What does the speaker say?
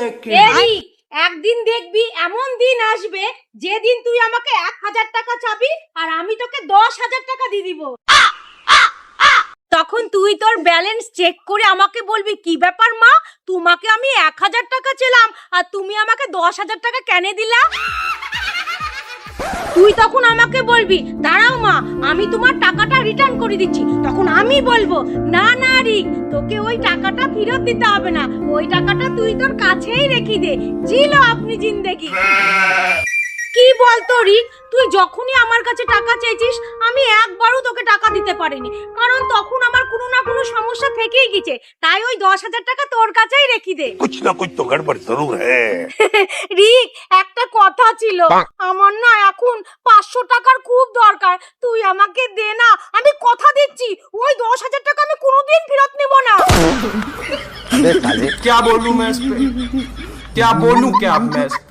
Second. একদিন দেখবি এমন দিন আসবে যেদিন তুই আমাকে 1000 টাকা চাবি আর আমি তোকে 10,000 টাকা দিয়ে দিব। তখন তুই তোর ব্যালেন্স চেক করে আমাকে বলবি কি ব্যাপার মা, তোমাকে আমি 1000 টাকা চেলাম আর তুমি আমাকে 10,000 টাকা কেন দিলা। তুই তখন আমাকে বলবি দাঁড়াও মা, আমি তোমার টাকাটা রিটার্ন করে দিচ্ছি। তখন আমি বলবো না না রিক, তোকে ওই টাকাটা ফেরত দিতে হবে না, ওই টাকাটা তুই তোর কাছেই রেখে দে। ছিল আপনি জিন্দেগি। কি বলতো রিক, তুই যখনই আমার কাছে টাকা চেয়েছিস আমি একবারও তোকে টাকা দিতে পারিনি, কারণ তখন আমার কোনো না কোনো সমস্যা থেকেই গেছে। তাই ওই 10,000 টাকা তোর কাছেই রেখে দে। कुछ ना कुछ तो गड़बड़ जरूर है। রিক, একটা কথা ছিল, আমার না এখন 500 টাকার খুব দরকার, তুই আমাকে দে না। আমি কথা দিচ্ছি ওই 10,000 টাকা আমি কোনোদিন ফেরত নেব না। क्या बोलूं मैं इस पे, क्या बोलूं क्या मैं इस पे।